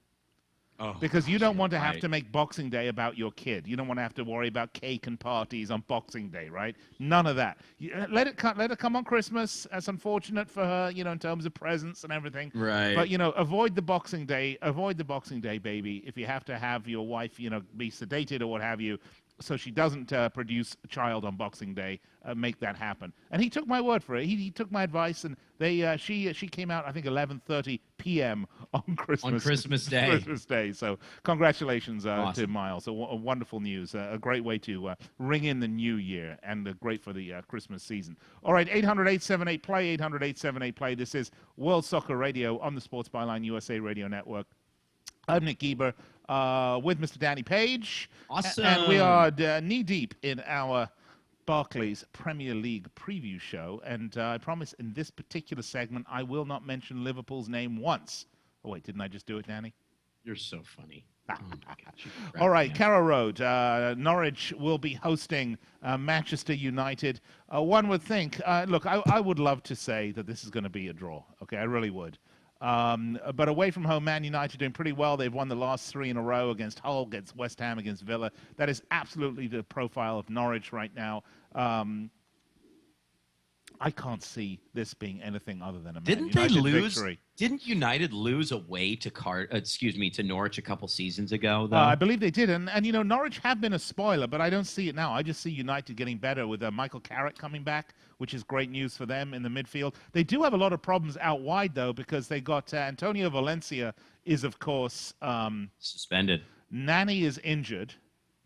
Oh, Because you don't want to have right. to make Boxing Day about your kid. You don't want to have to worry about cake and parties on Boxing Day, right? None of that. Let her come on Christmas. That's unfortunate for her, in terms of presents and everything. Right. But avoid the Boxing Day. Avoid the Boxing Day, baby. If you have to have your wife, be sedated or what have you, so she doesn't produce a child on Boxing Day, make that happen. And he took my word for it. He took my advice, and she came out, I think, 11:30 p.m. on Christmas Day. Christmas Day. So congratulations Awesome. to Miles. A wonderful news. A great way to ring in the new year, and great for the Christmas season. All right, 800-878-PLAY, 800-878-PLAY. This is World Soccer Radio on the Sports Byline USA Radio Network. I'm Nick Geber with Mr. Danny Page. Awesome. And we are knee-deep in our Barclays Premier League preview show. And I promise in this particular segment, I will not mention Liverpool's name once. Oh, wait, didn't I just do it, Danny? You're so funny. Oh my gosh. All right, Carrow Road. Norwich will be hosting Manchester United. One would think, look, I would love to say that this is going to be a draw. Okay, I really would. But away from home, Man United doing pretty well. They've won the last 3 in a row against Hull, against West Ham, against Villa. That is absolutely the profile of Norwich right now. I can't see this being anything other than a Man United victory. Didn't United lose away to Norwich a couple seasons ago, though? I believe they did. And Norwich have been a spoiler, but I don't see it now. I just see United getting better with Michael Carrick coming back, which is great news for them in the midfield. They do have a lot of problems out wide, though, because they got Antonio Valencia is, of course... suspended. Nani is injured.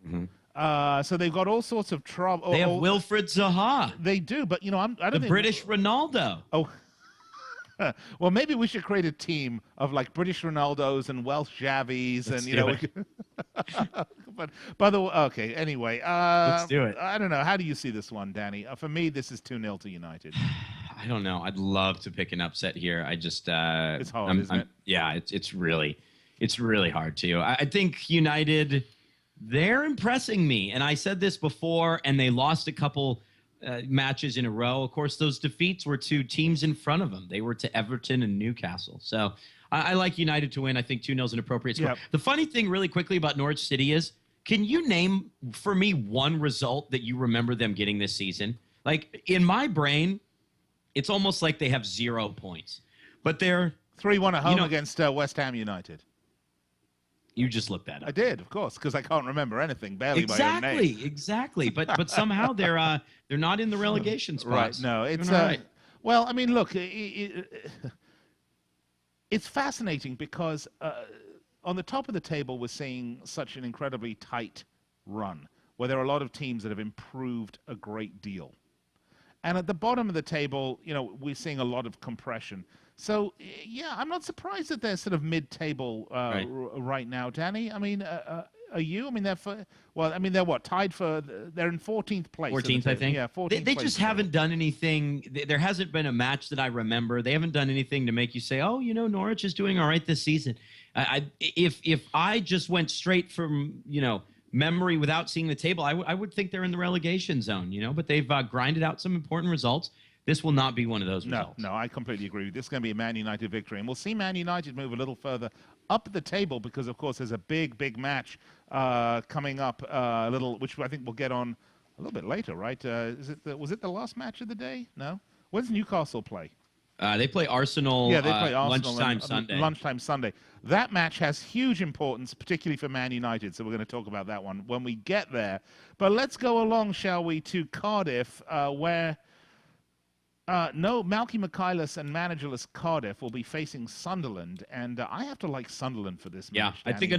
Mm-hmm. So they've got all sorts of trouble. They have Wilfred Zaha. They do, but, I don't think... The British Ronaldo. Oh... Well, maybe we should create a team of like British Ronaldos and Welsh Javis, and but by the way, okay. Anyway, let's do it. I don't know. How do you see this one, Danny? For me, this is 2-0 to United. I don't know. I'd love to pick an upset here. I just it's hard, isn't it? Yeah, it's really hard to. I think United, they're impressing me, and I said this before, and they lost a couple matches in a row. Of course, those defeats were to teams in front of them. They were to Everton and Newcastle. So I like United to win. I think 2-0 is an appropriate score. Yep. The funny thing really quickly about Norwich City is, can you name for me one result that you remember them getting this season? Like in my brain, it's almost like they have 0 points. But they're 3-1 at home against West Ham United. You just looked that up. I did, of course, because I can't remember anything, barely my own name. Exactly. But somehow they're not in the relegation spots. Right. No, it's right. Well, I mean, look, it's fascinating because on the top of the table, we're seeing such an incredibly tight run where there are a lot of teams that have improved a great deal. And at the bottom of the table, we're seeing a lot of compression. So, yeah, I'm not surprised that they're sort of mid-table right now, Danny. I mean, are you? I mean, they're what? Tied for? They're in 14th place. 14th, I think. Yeah, 14th. They just haven't done anything. There hasn't been a match that I remember. They haven't done anything to make you say, "Oh, Norwich is doing all right this season." If I just went straight from memory without seeing the table, I would think they're in the relegation zone. But they've grinded out some important results. This will not be one of those results. No, I completely agree. This is going to be a Man United victory. And we'll see Man United move a little further up the table because, of course, there's a big match coming up, which I think we'll get on a little bit later, right? Was it the last match of the day? No. When does Newcastle play? They play Arsenal. Yeah, they play Arsenal lunchtime Sunday. Lunchtime Sunday. That match has huge importance, particularly for Man United. So we're going to talk about that one when we get there. But let's go along, shall we, to Cardiff, where Malky Michaelis and managerless Cardiff will be facing Sunderland, and I have to like Sunderland for this match. I think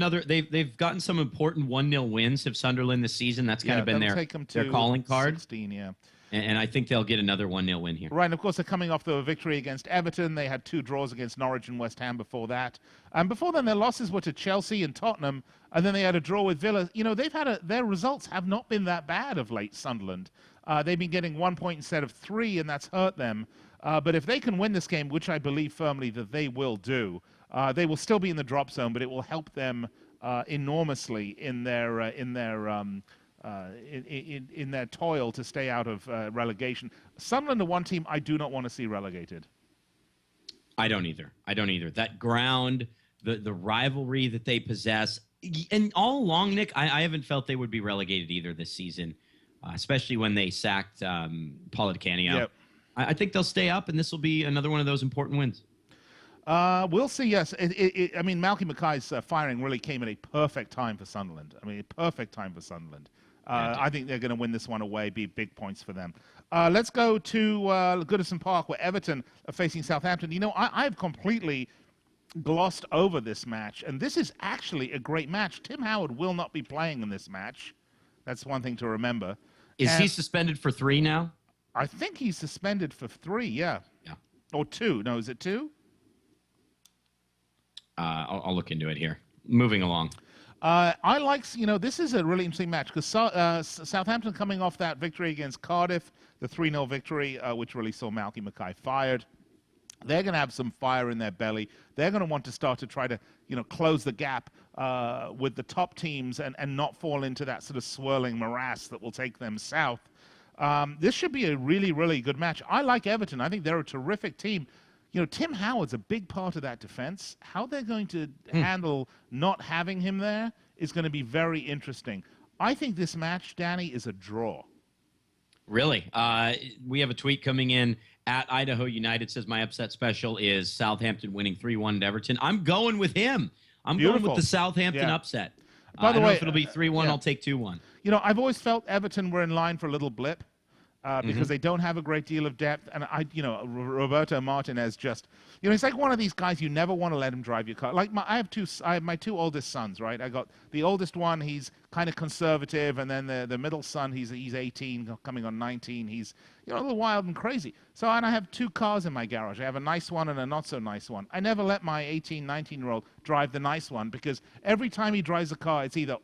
they've gotten some important 1-0 wins of Sunderland this season. That's kind of been their calling card. 16, yeah. And I think they'll get another 1-0 win here. Right, and of course, they're coming off the victory against Everton. They had 2 draws against Norwich and West Ham before that. And before then, their losses were to Chelsea and Tottenham, and then they had a draw with Villa. You know, their results have not been that bad of late, Sunderland. They've been getting 1 point instead of 3, and that's hurt them. But if they can win this game, which I believe firmly that they will do, they will still be in the drop zone, but it will help them enormously in their toil to stay out of relegation. Sunderland are one team I do not want to see relegated. I don't either. That ground, the rivalry that they possess, and all along, Nick, I haven't felt they would be relegated either this season, especially when they sacked Paul Di Canio. Yep. I think they'll stay up, and this will be another one of those important wins. We'll see, yes. I mean, Malky Mackay's firing really came at a perfect time for Sunderland. A perfect time for Sunderland. I think they're going to win this one away, be big points for them. Let's go to Goodison Park, where Everton are facing Southampton. You know, I've completely glossed over this match, and this is actually a great match. Tim Howard will not be playing in this match. That's one thing to remember. Is he suspended for 3 now? I think he's suspended for 3, yeah. Or 2. No, is it 2? I'll look into it here. Moving along. I like, this is a really interesting match because Southampton coming off that victory against Cardiff, the 3-0 victory, which really saw Malky Mackay fired. They're going to have some fire in their belly. They're going to want to start to try to, close the gap with the top teams and not fall into that sort of swirling morass that will take them south. This should be a really, really good match. I like Everton. I think they're a terrific team. Tim Howard's a big part of that defense. How they're going to handle not having him there is going to be very interesting. I think this match, Danny, is a draw. Really? We have a tweet coming in at Idaho United says my upset special is Southampton winning 3-1 to Everton. I'm going with him. I'm going with the Southampton upset. By the way, if it'll be 3-1, I'll take 2-1. I've always felt Everton were in line for a little blip. Because they don't have a great deal of depth. And, Roberto Martinez just, he's like one of these guys you never want to let him drive your car. Like, I have my 2 oldest sons, right? I got the oldest one, he's kind of conservative, and then the middle son, he's 18, coming on 19. He's, a little wild and crazy. So, and I have 2 cars in my garage. I have a nice one and a not-so-nice one. I never let my 18, 19-year-old drive the nice one because every time he drives a car, it's either,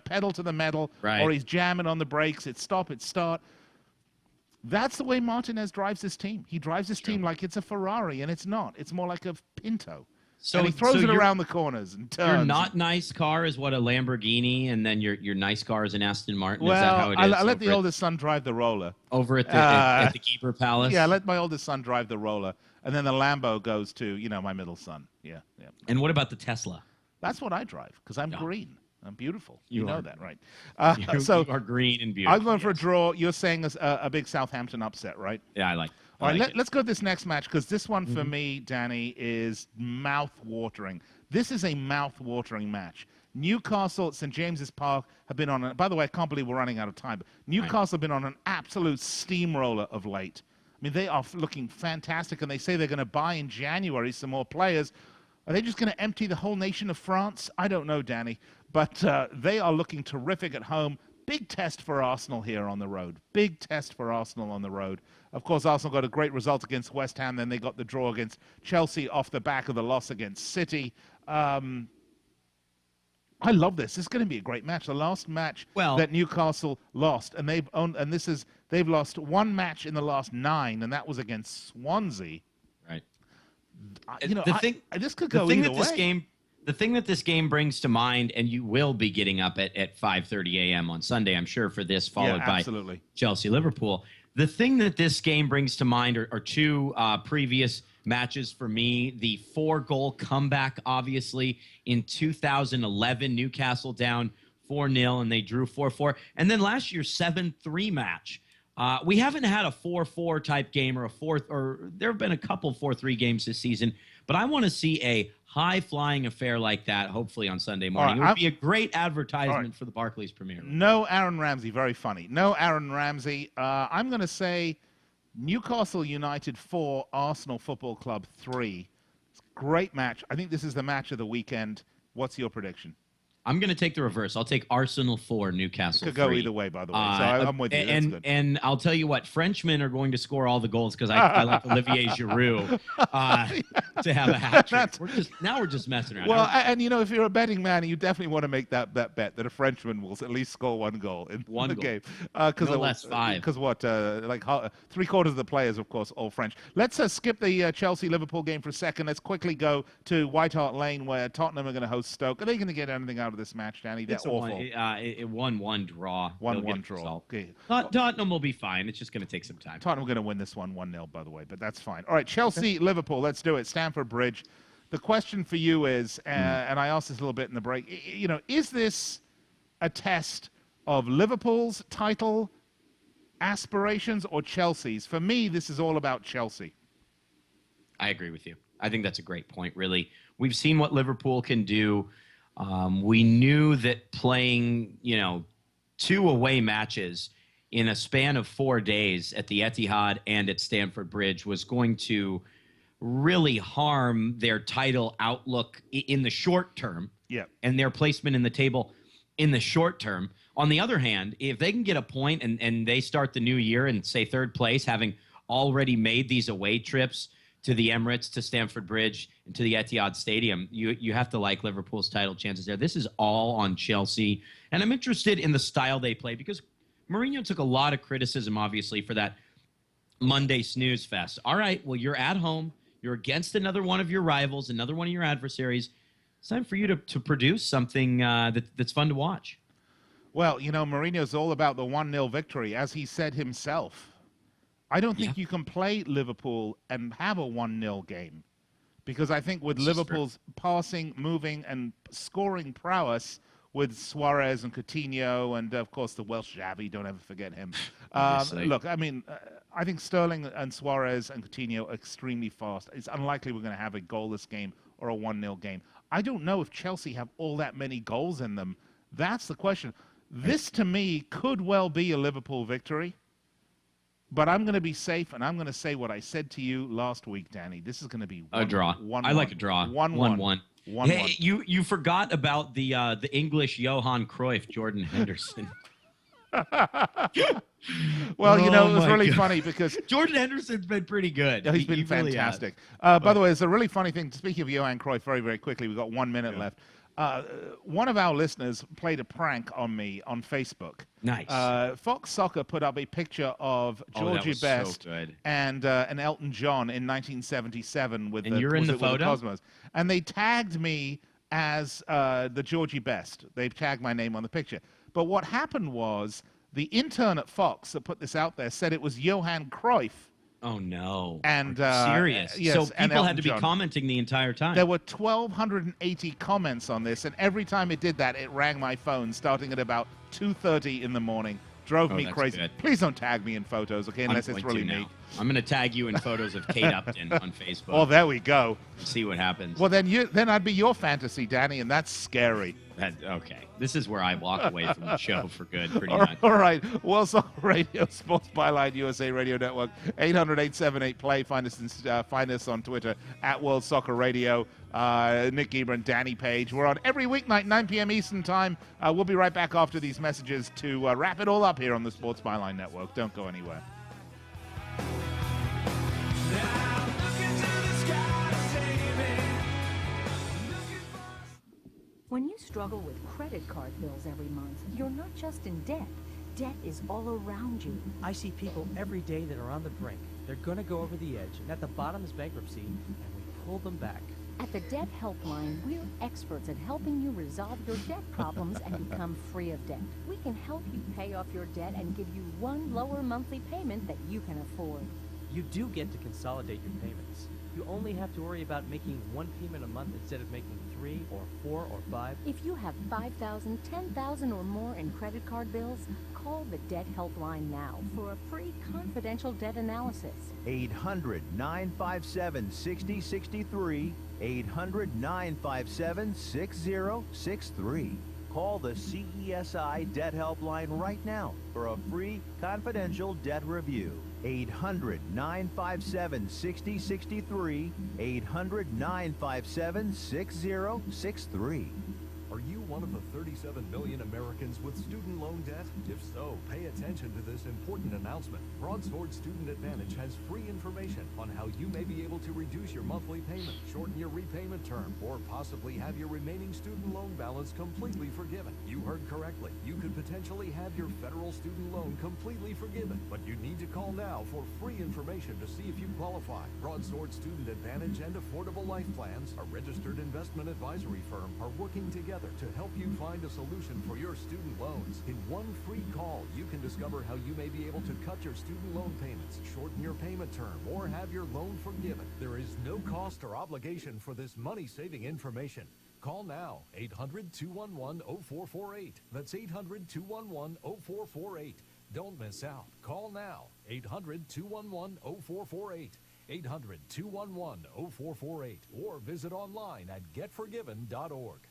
pedal to the metal, or he's jamming on the brakes, it's stop, it's start. That's the way Martinez drives his team. He drives his team like it's a Ferrari, and it's not. It's more like a Pinto. So and he throws it around the corners and turns. Your not nice car is what, a Lamborghini, and then your nice car is an Aston Martin? Well, is that how it is? I let the oldest son drive the roller. Over at the Keeper Palace? Yeah, I let my oldest son drive the roller, and then the Lambo goes to, my middle son. Yeah. And what about the Tesla? That's what I drive, because I'm green. I'm beautiful. You know that, right? You are green and beautiful. I'm going for a draw. You're saying a big Southampton upset, right? Yeah, I like it. All right, let's go to this next match because this one for me, Danny, is mouth-watering. This is a mouth-watering match. Newcastle at St. James's Park have been on by the way, I can't believe we're running out of time, but Newcastle have been on an absolute steamroller of late. I mean, they are looking fantastic, and they say they're going to buy in January some more players. Are they just going to empty the whole nation of France? I don't know, Danny. But they are looking terrific at home. Big test for Arsenal here on the road. Big test for Arsenal on the road. Of course, Arsenal got a great result against West Ham. Then they got the draw against Chelsea off the back of the loss against City. I love this. This is going to be a great match. The last match that Newcastle lost, and they've lost 1 match in the last 9, and that was against Swansea. Right. This could go either way. The thing that this game brings to mind, and you will be getting up at 5:30 a.m. on Sunday, I'm sure, for this, followed by Chelsea-Liverpool. The thing that this game brings to mind are 2 previous matches for me. The 4-goal comeback, obviously, in 2011, Newcastle down 4-0, and they drew 4-4. And then last year's 7-3 match. We haven't had a 4-4 type game or there have been a couple 4-3 games this season, but I want to see a high-flying affair like that, hopefully on Sunday morning. Right, it would be a great advertisement for the Barclays Premier League. No Aaron Ramsey, very funny. No Aaron Ramsey. I'm going to say Newcastle United 4, Arsenal Football Club 3. It's a great match. I think this is the match of the weekend. What's your prediction? I'm going to take the reverse. I'll take Arsenal 4, Newcastle 3. Could go either way, by the way. So I'm with you. That's good. And I'll tell you what, Frenchmen are going to score all the goals because I like Olivier Giroud to have a hat trick. We're just messing around. Well, and if you're a betting man, you definitely want to make that bet that a Frenchman will at least score one goal in the game. No less 5. Because like 3/4 of the players, of course, all French. Let's skip the Chelsea-Liverpool game for a second. Let's quickly go to White Hart Lane where Tottenham are going to host Stoke. Are they going to get anything out of this match, Danny? They're awful. It 1-1 draw. 1-1 draw. Okay. Tottenham will be fine. It's just going to take some time. Tottenham are going to win this one 1-0, by the way, but that's fine. All right, Chelsea-Liverpool. Let's do it. Stamford Bridge. The question for you is, and I asked this a little bit in the break, is this a test of Liverpool's title aspirations or Chelsea's? For me, this is all about Chelsea. I agree with you. I think that's a great point, really. We've seen what Liverpool can do. We knew that playing, 2 away matches in a span of 4 days at the Etihad and at Stamford Bridge was going to really harm their title outlook in the short term and their placement in the table in the short term. On the other hand, if they can get a point and they start the new year in, say, 3rd place, having already made these away trips to the Emirates, to Stamford Bridge, and to the Etihad Stadium, you have to like Liverpool's title chances there. This is all on Chelsea. And I'm interested in the style they play because Mourinho took a lot of criticism, obviously, for that Monday snooze fest. All right, well, you're at home. You're against another one of your rivals, another one of your adversaries. It's time for you to produce something that's fun to watch. Well, Mourinho's all about the 1-0 victory, as he said himself. I don't think you can play Liverpool and have a 1-0 game because I think with Liverpool's passing, moving, and scoring prowess with Suarez and Coutinho and, of course, the Welsh Xavi, don't ever forget him. Look, I mean, I think Sterling and Suarez and Coutinho are extremely fast. It's unlikely we're going to have a goalless game or a 1-0 game. I don't know if Chelsea have all that many goals in them. That's the question. This, to me, could well be a Liverpool victory. But I'm going to be safe, and I'm going to say what I said to you last week, Danny. This is going to be a draw. 1-1. I like a draw. 1-1. 1-1. Hey, you forgot about the English Johan Cruyff, Jordan Henderson. Well, it was really funny because Jordan Henderson's been pretty good. He's been fantastic. Really by the way, it's a really funny thing. Speaking of Johan Cruyff, very, very quickly, we've got 1 minute left. One of our listeners played a prank on me on Facebook. Nice. Fox Soccer put up a picture of Georgie Best and Elton John in 1977 with and you're in the photo? The Cosmos. And they tagged me as the Georgie Best. They tagged my name on the picture. But what happened was the intern at Fox that put this out there said it was Johan Cruyff. Oh, no. And serious. Yes, so people had to be commenting the entire time. There were 1,280 comments on this, and every time it did that, it rang my phone starting at about 2:30 in the morning. Drove me crazy. Good. Please don't tag me in photos, okay, unless it's really me. I'm going to tag you in photos of Kate Upton on Facebook. Oh, there we go. See what happens. Well, then I'd be your fantasy, Danny, and that's scary. Okay. This is where I walk away from the show for good, pretty much. All right. World Soccer Radio, Sports Byline, USA Radio Network, 800-878-PLAY. Find us on Twitter, @World Soccer Radio. Nick Geber and Danny Page. We're on every weeknight, 9 p.m. Eastern Time. We'll be right back after these messages to wrap it all up here on the Sports Byline Network. Don't go anywhere. When you struggle with credit card bills every month, you're not just in debt. Debt is all around you. I see people every day that are on the brink. They're going to go over the edge, and at the bottom is bankruptcy, and we pull them back. At the Debt Helpline, we're experts at helping you resolve your debt problems and become free of debt. We can help you pay off your debt and give you one lower monthly payment that you can afford. You do get to consolidate your payments. You only have to worry about making one payment a month instead of making 3 or 4 or 5. If you have $5,000, $10,000 or more in credit card bills, call the Debt Helpline now for a free confidential debt analysis. 800-957-6063. 800-957-6063. Call the CESI Debt Helpline right now for a free confidential debt review. 800-957-6063. 800-957-6063. Are you one of the 37 million Americans with student loan debt? If so, pay attention to this important announcement. Broadsword Student Advantage has free information on how you may be able to reduce your monthly payment, shorten your repayment term, or possibly have your remaining student loan balance completely forgiven. You heard correctly. You could potentially have your federal student loan completely forgiven, but you need to call now for free information to see if you qualify. Broadsword Student Advantage and Affordable Life Plans, a registered investment advisory firm, are working together to help you find a solution for your student loans. In one free call, you can discover how you may be able to cut your student loan payments, shorten your payment term, or have your loan forgiven. There is no cost or obligation for this money-saving information. Call now, 800-211-0448. That's 800-211-0448. Don't miss out. Call now, 800-211-0448. 800-211-0448. Or visit online at getforgiven.org.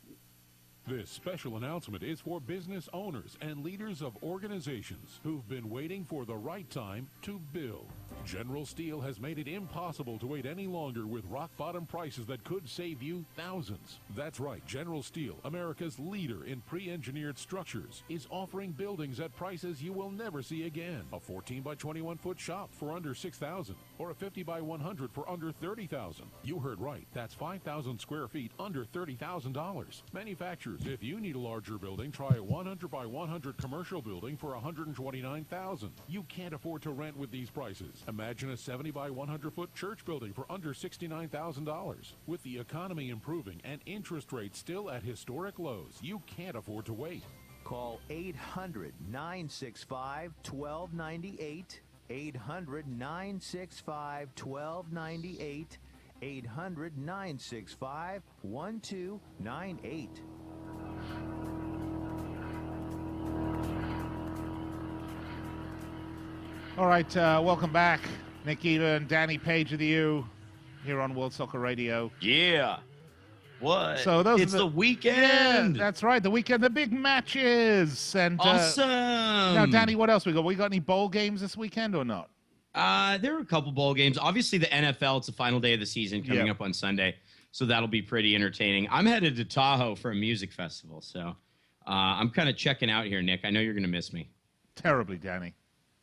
This special announcement is for business owners and leaders of organizations who've been waiting for the right time to build. General Steel has made it impossible to wait any longer with rock-bottom prices that could save you thousands. That's right, General Steel, America's leader in pre-engineered structures, is offering buildings at prices you will never see again. A 14 by 21 foot shop for under $6,000 or a 50 by 100 for under $30,000. You heard right, that's 5,000 square feet under $30,000. Manufacturers, if you need a larger building, try a 100 by 100 commercial building for $129,000. You can't afford to rent with these prices. Imagine a 70 by 100 foot church building for under $69,000. With the economy improving and interest rates still at historic lows, you can't afford to wait. Call 800-965-1298. 800-965-1298. 800-965-1298. All right, welcome back. Nick Eva and Danny Page with you here on World Soccer Radio. Yeah. What? So those it's are the weekend. Yeah, that's right, the weekend, the big matches. And Awesome. Now, Danny, what else we got? We got any bowl games this weekend or not? There are a couple bowl games. Obviously, the NFL, it's the final day of the season coming up on Sunday, so that'll be pretty entertaining. I'm headed to Tahoe for a music festival, so I'm kind of checking out here, Nick. I know you're going to miss me. Terribly, Danny.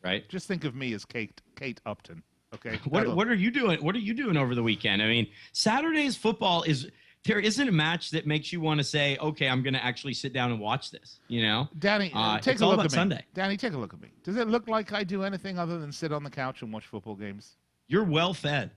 Right? Just think of me as Kate Upton, okay? What are you doing? What are you doing over the weekend? I mean, Saturday's football there isn't a match that makes you want to say, okay, I'm going to actually sit down and watch this, you know? Danny, take it's a all look about at me. Sunday. Danny, take a look at me. Does it look like I do anything other than sit on the couch and watch football games? You're well fed.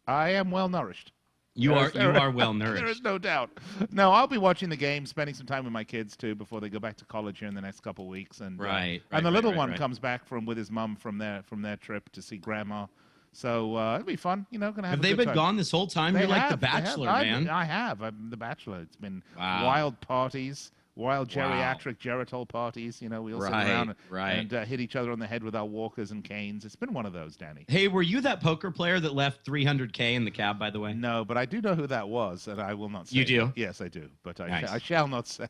I am well nourished. You are well nourished. There is no doubt. No, I'll be watching the game, spending some time with my kids too before they go back to college here in the next couple of weeks. And and the little one comes back with his mom from their trip to see grandma. So it'll be fun, you know. Gonna have they a good been time. gone this whole time? You're like the Bachelor, man. I have. I'm the Bachelor. It's been wild parties, wild geriatric geritol parties. You know, we all sit around and hit each other on the head with our walkers and canes. It's been one of those, Danny. Hey, were you that poker player that left $300K in the cab, by the way? No, but I do know who that was, and I will not say. You do? It. Yes, I do, but Nice. I shall not say.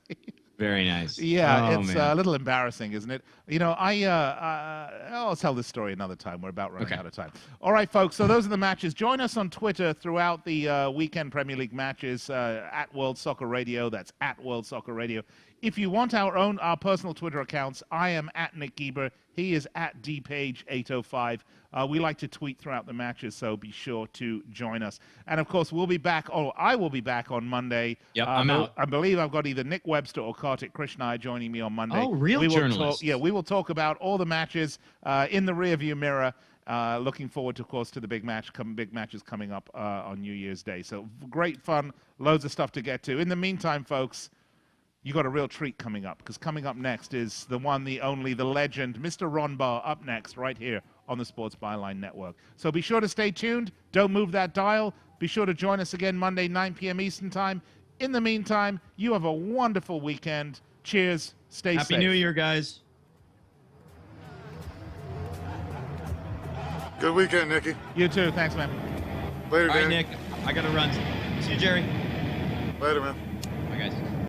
Very nice. Yeah, Oh, it's man. a little embarrassing, isn't it? You know, I'll tell this story another time. We're about running out of time. All right, folks, so those are the matches. Join us on Twitter throughout the weekend Premier League matches at World Soccer Radio. That's at World Soccer Radio. If you want our personal Twitter accounts, I am at Nick Geber. He is at dpage805. We like to tweet throughout the matches, so be sure to join us. And, of course, we'll be back. Oh, I will be back on Monday. Yep, I'm out. I believe I've got either Nick Webster or Kartik Krishnaiyer joining me on Monday. Oh, real journalists. We will talk about all the matches in the rearview mirror. Looking forward, of course, to the big matches coming up on New Year's Day. So great fun, loads of stuff to get to. In the meantime, folks, you got a real treat coming up, because coming up next is the one, the only, the legend, Mr. Ron Barr, up next right here on the Sports Byline Network. So be sure to stay tuned. Don't move that dial. Be sure to join us again Monday, 9 p.m. Eastern Time. In the meantime, you have a wonderful weekend. Cheers. Stay safe. Happy New Year, guys. Good weekend, Nicky. You too. Thanks, man. Later, All right, Danny. Nick. I got to run. See you, Jerry. Later, man. Bye, guys.